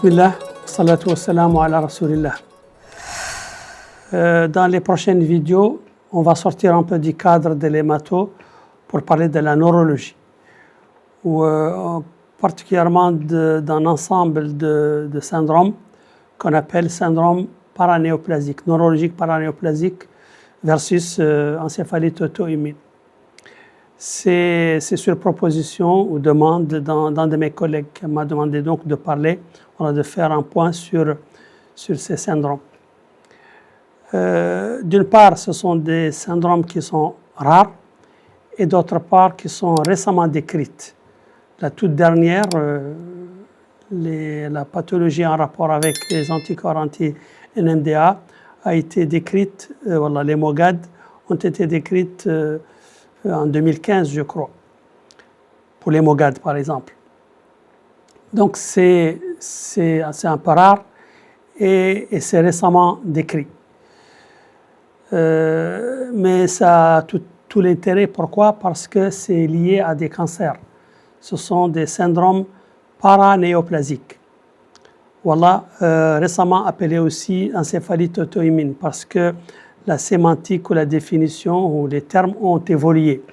Bismillah, salatu wassalamu ala rasulillah. Dans les prochaines vidéos, on va sortir un peu du cadre de l'hémato pour parler de la neurologie, ou particulièrement d'un ensemble de syndromes qu'on appelle syndrome paranéoplasique, neurologique paranéoplasique versus encéphalite auto-immune. C'est sur proposition ou demande d'un de mes collègues qui m'a demandé donc de parler, de faire un point sur ces syndromes. D'une part, ce sont des syndromes qui sont rares et d'autre part qui sont récemment décrites. La toute dernière, la pathologie en rapport avec les anticorps anti-NMDA a été décrite, les MOGAD ont été décrites en 2015, je crois, pour les MOGAD par exemple. Donc c'est un peu rare et c'est récemment décrit. Mais ça a tout l'intérêt. Pourquoi? Parce que c'est lié à des cancers. Ce sont des syndromes paranéoplasiques. Voilà, récemment appelé aussi encéphalite auto-immune parce que la sémantique ou la définition ou les termes ont évolué.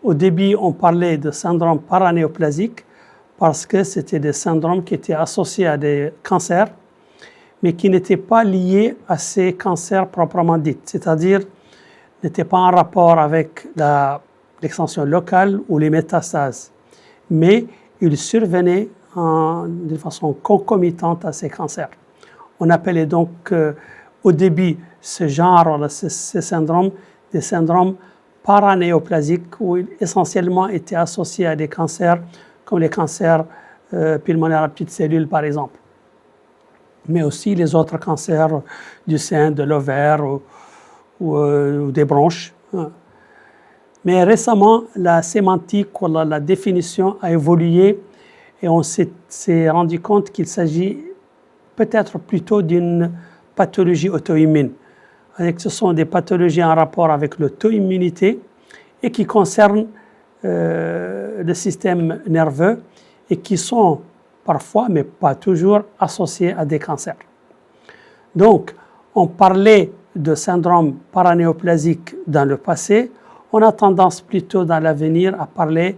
Au début, on parlait de syndrome paranéoplasique parce que c'était des syndromes qui étaient associés à des cancers, mais qui n'étaient pas liés à ces cancers proprement dits, c'est-à-dire n'étaient pas en rapport avec l'extension locale ou les métastases, mais ils survenaient de façon concomitante à ces cancers. On appelait donc au début ce genre, ces syndromes, des syndromes paranéoplasiques où ils essentiellement étaient associés à des cancers comme les cancers pulmonaires à petites cellules par exemple, mais aussi les autres cancers du sein, de l'ovaire ou des bronches. Mais récemment, la sémantique ou la définition a évolué et on s'est rendu compte qu'il s'agit peut-être plutôt d'une pathologie auto-immune. Ce sont des pathologies en rapport avec l'auto-immunité et qui concernent le système nerveux et qui sont parfois, mais pas toujours, associés à des cancers. Donc, on parlait de syndrome paranéoplasique dans le passé, on a tendance plutôt dans l'avenir à parler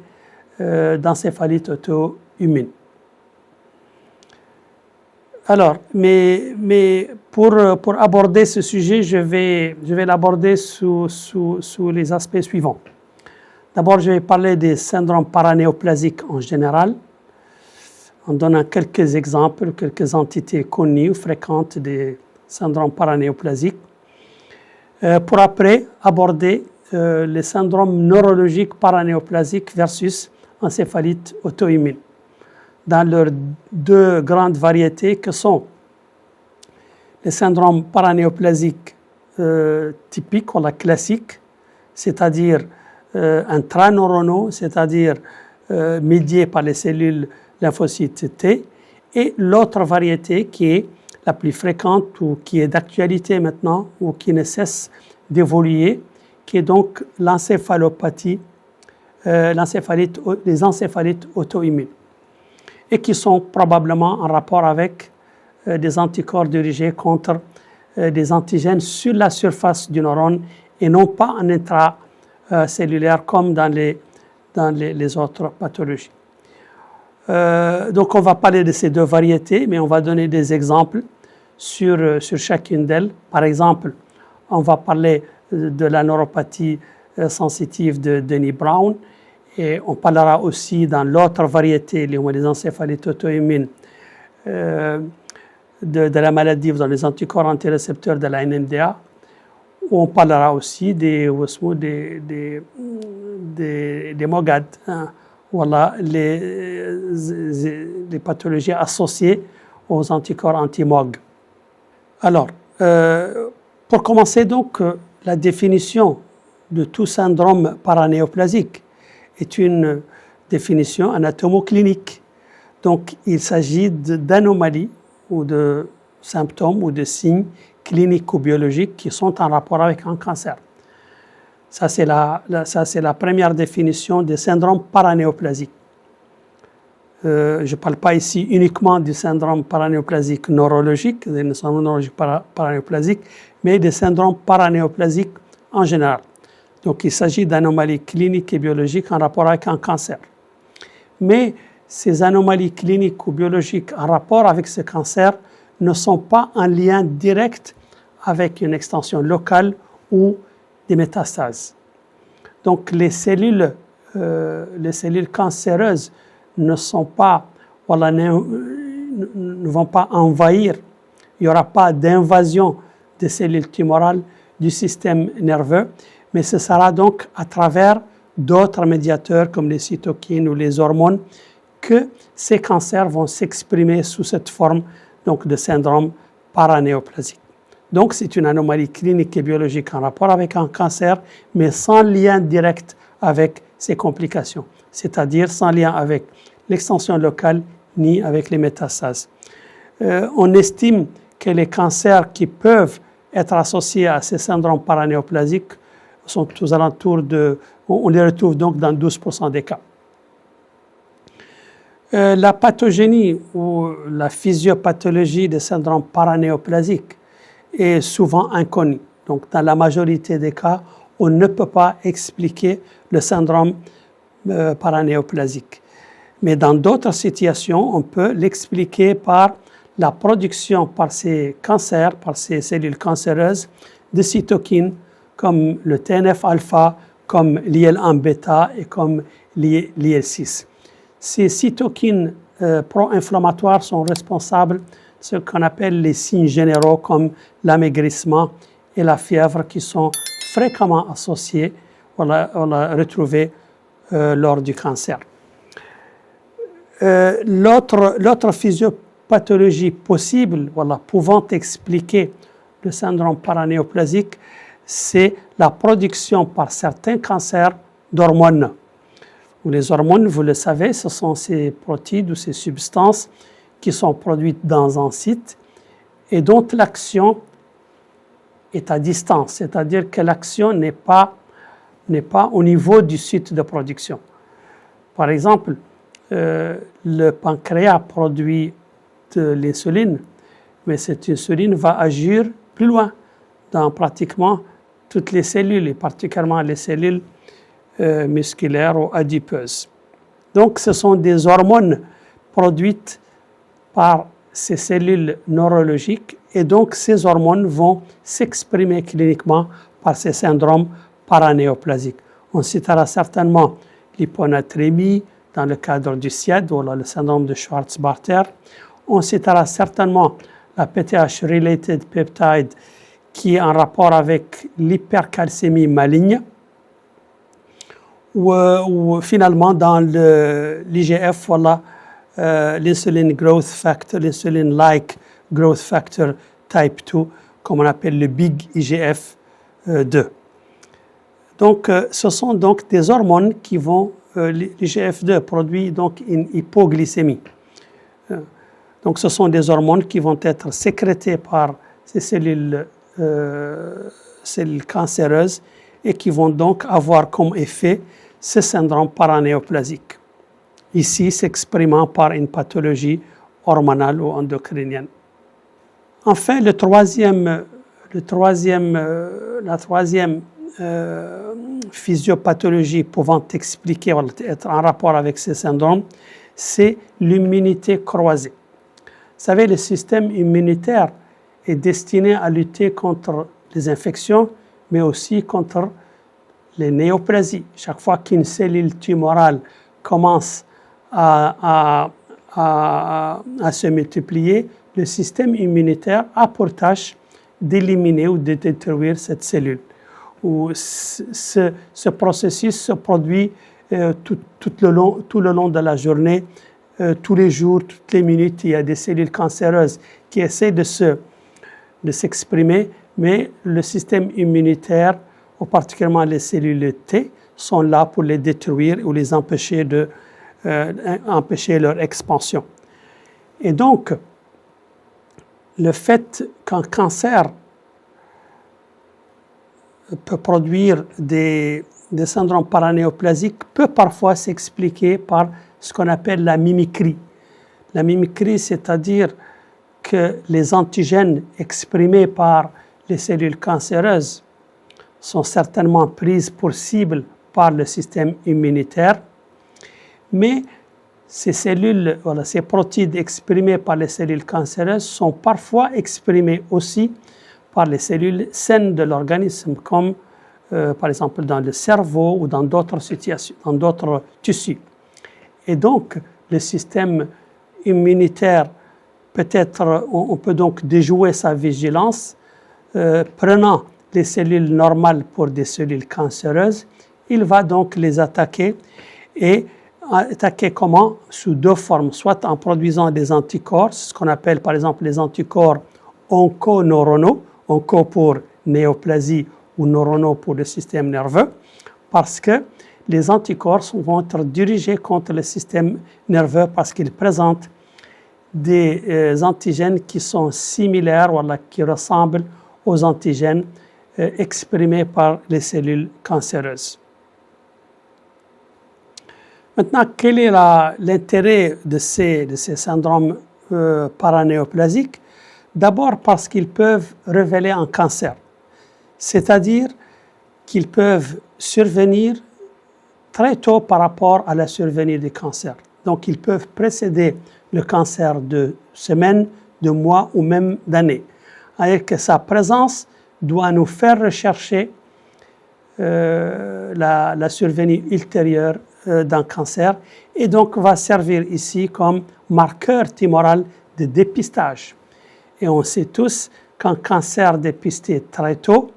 d'encéphalite auto-immune. Alors, mais pour aborder ce sujet, je vais l'aborder sous les aspects suivants. D'abord, je vais parler des syndromes paranéoplasiques en général, en donnant quelques exemples, quelques entités connues ou fréquentes des syndromes paranéoplasiques, pour après aborder les syndromes neurologiques paranéoplasiques versus encéphalite auto-immune, dans leurs deux grandes variétés que sont les syndromes paranéoplasiques typiques ou classiques, c'est-à-dire intraneuronaux, c'est-à-dire médiés par les cellules lymphocytes T, et l'autre variété qui est la plus fréquente ou qui est d'actualité maintenant ou qui ne cesse d'évoluer, qui est donc l'encéphalopathie, les encéphalites auto-immunes, et qui sont probablement en rapport avec des anticorps dirigés contre des antigènes sur la surface du neurone et non pas en intracellulaire comme dans les autres pathologies. Donc on va parler de ces deux variétés, mais on va donner des exemples sur chacune d'elles. Par exemple, on va parler de la neuropathie sensitive de Denny Brown, et on parlera aussi dans l'autre variété, les encéphalites auto-immunes, de la maladie dans les anticorps antirécepteurs de la NMDA, où on parlera aussi des MOGAD, voilà, les pathologies associées aux anticorps anti-MOG. Alors, pour commencer donc, la définition de tout syndrome paranéoplasique est une définition anatomoclinique. Donc, il s'agit d'anomalies ou de symptômes ou de signes cliniques ou biologiques qui sont en rapport avec un cancer. Ça, c'est la première définition des syndromes paranéoplasiques. je ne parle pas ici uniquement du syndrome paranéoplasique neurologique, des syndromes neurologiques paranéoplasiques, mais des syndromes paranéoplasiques en général. Donc, il s'agit d'anomalies cliniques et biologiques en rapport avec un cancer. Mais ces anomalies cliniques ou biologiques en rapport avec ce cancer ne sont pas en lien direct avec une extension locale ou des métastases. Donc, les cellules cancéreuses ne vont pas envahir, il n'y aura pas d'invasion des cellules tumorales du système nerveux, mais ce sera donc à travers d'autres médiateurs comme les cytokines ou les hormones que ces cancers vont s'exprimer sous cette forme donc, de syndrome paranéoplasique. Donc c'est une anomalie clinique et biologique en rapport avec un cancer, mais sans lien direct avec ses complications, c'est-à-dire sans lien avec l'extension locale ni avec les métastases. On estime que les cancers qui peuvent être associés à ces syndromes paranéoplasiques sont aux alentours on les retrouve donc dans 12% des cas. La pathogénie ou la physiopathologie des syndromes paranéoplasiques est souvent inconnue. Donc, dans la majorité des cas, on ne peut pas expliquer le syndrome paranéoplasique. Mais dans d'autres situations, on peut l'expliquer par la production par ces cancers, par ces cellules cancéreuses, de cytokines comme le TNF-alpha, comme l'IL-1-bêta et comme l'IL-6. Ces cytokines pro-inflammatoires sont responsables de ce qu'on appelle les signes généraux comme l'amaigrissement et la fièvre qui sont fréquemment associés, on l'a retrouvé lors du cancer. L'autre physiopathologie possible, pouvant expliquer le syndrome paranéoplasique, c'est la production par certains cancers d'hormones. Les hormones, vous le savez, ce sont ces protéines ou ces substances qui sont produites dans un site et dont l'action est à distance, c'est-à-dire que l'action n'est pas au niveau du site de production. Par exemple, le pancréas produit de l'insuline, mais cette insuline va agir plus loin dans pratiquement toutes les cellules, et particulièrement les cellules musculaires ou adipeuses. Donc, ce sont des hormones produites par ces cellules neurologiques et donc ces hormones vont s'exprimer cliniquement par ces syndromes paranéoplasiques. On citera certainement l'hyponatrémie dans le cadre du SIAD ou le syndrome de Schwarz-Barter. On citera certainement la PTH-related peptide qui est en rapport avec l'hypercalcémie maligne ou finalement dans l'IGF, l'insuline growth factor, l'insuline-like growth factor type 2, comme on appelle le big IGF 2. Donc, ce sont donc des hormones qui vont, l'IGF-2 produit donc une hypoglycémie. Donc, ce sont des hormones qui vont être sécrétées par ces cellules cancéreuses et qui vont donc avoir comme effet ce syndrome paranéoplasique, ici s'exprimant par une pathologie hormonale ou endocrinienne. Enfin, la troisième physiopathologie pouvant expliquer ou être en rapport avec ces syndromes, c'est l'immunité croisée. Vous savez, le système immunitaire est destiné à lutter contre les infections, mais aussi contre les néoplasies. Chaque fois qu'une cellule tumorale commence à se multiplier, le système immunitaire a pour tâche d'éliminer ou de détruire cette cellule. Ce processus se produit tout le long de la journée, tous les jours, toutes les minutes. Il y a des cellules cancéreuses qui essaient de s'exprimer, mais le système immunitaire, ou particulièrement les cellules T, sont là pour les détruire ou les empêcher empêcher leur expansion. Et donc, le fait qu'un cancer peut produire des des syndromes paranéoplasiques peut parfois s'expliquer par ce qu'on appelle la mimicrie. La mimicrie, c'est-à-dire que les antigènes exprimés par les cellules cancéreuses sont certainement prises pour cible par le système immunitaire, mais ces cellules, ces protéines exprimées par les cellules cancéreuses sont parfois exprimées aussi par les cellules saines de l'organisme, comme par exemple dans le cerveau ou dans d'autres situations, dans d'autres tissus. Et donc, le système immunitaire, peut-être, on peut donc déjouer sa vigilance, prenant les cellules normales pour des cellules cancéreuses, il va donc les attaquer et attaquer comment? Sous deux formes, soit en produisant des anticorps, ce qu'on appelle par exemple les anticorps onconeuronaux, onco pour néoplasie ou neuronaux pour le système nerveux, parce que les anticorps vont être dirigés contre le système nerveux parce qu'ils présentent des antigènes qui sont similaires, qui ressemblent aux antigènes exprimés par les cellules cancéreuses. Maintenant, quel est l'intérêt de ces syndromes paranéoplasiques? D'abord parce qu'ils peuvent révéler un cancer, c'est-à-dire qu'ils peuvent survenir très tôt par rapport à la survenue du cancer. Donc, ils peuvent précéder le cancer de semaines, de mois ou même d'années. Avec que sa présence doit nous faire rechercher la survenue ultérieure d'un cancer et donc va servir ici comme marqueur tumoral de dépistage. Et on sait tous qu'un cancer dépisté très tôt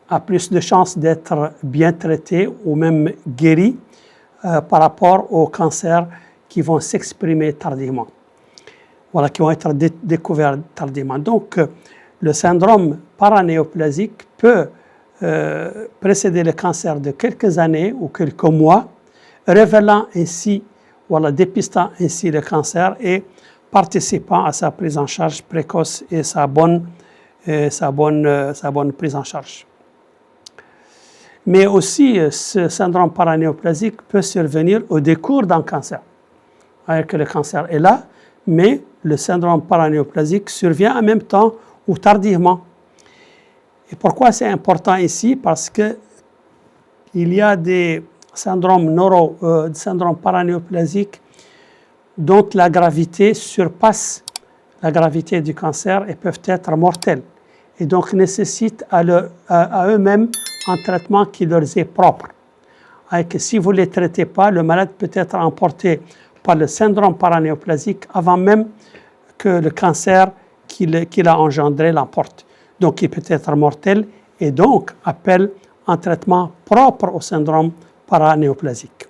a plus de chances d'être bien traité ou même guéri par rapport aux cancers qui vont s'exprimer tardivement, qui vont être découverts tardivement. Donc, le syndrome paranéoplasique peut précéder le cancer de quelques années ou quelques mois, révélant ainsi, dépistant ainsi le cancer et participant à sa prise en charge précoce et sa bonne prise en charge. Mais aussi, ce syndrome paranéoplasique peut survenir au décours d'un cancer. Alors que le cancer est là, mais le syndrome paranéoplasique survient en même temps ou tardivement. Et pourquoi c'est important ici? Parce qu'il y a des syndromes paranéoplasiques dont la gravité surpasse la gravité du cancer et peuvent être mortels. Et donc nécessitent à eux-mêmes un traitement qui leur est propre. Et que si vous ne les traitez pas, le malade peut être emporté par le syndrome paranéoplasique avant même que le cancer qu'il a engendré l'emporte. Donc il peut être mortel et donc appelle un traitement propre au syndrome paranéoplasique.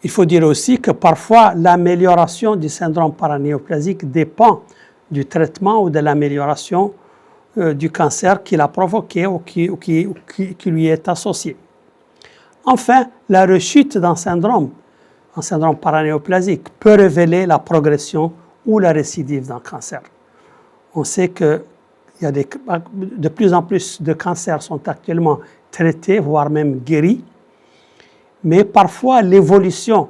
Il faut dire aussi que parfois l'amélioration du syndrome paranéoplasique dépend du traitement ou de l'amélioration du cancer qu'il a provoqué ou qui lui est associé. Enfin, la rechute d'un syndrome, un syndrome paranéoplasique, peut révéler la progression ou la récidive d'un cancer. On sait que de plus en plus de cancers sont actuellement traités, voire même guéris, mais parfois l'évolution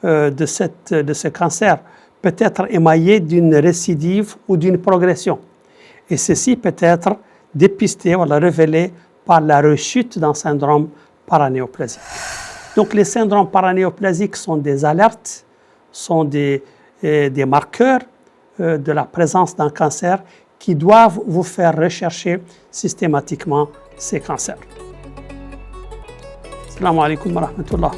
de ce cancer peut être émaillée d'une récidive ou d'une progression. Et ceci peut être dépisté ou révélé par la rechute d'un syndrome paranéoplasique. Donc les syndromes paranéoplasiques sont des alertes, sont des marqueurs de la présence d'un cancer qui doivent vous faire rechercher systématiquement ces cancers. Assalamu alaikum wa rahmatullah.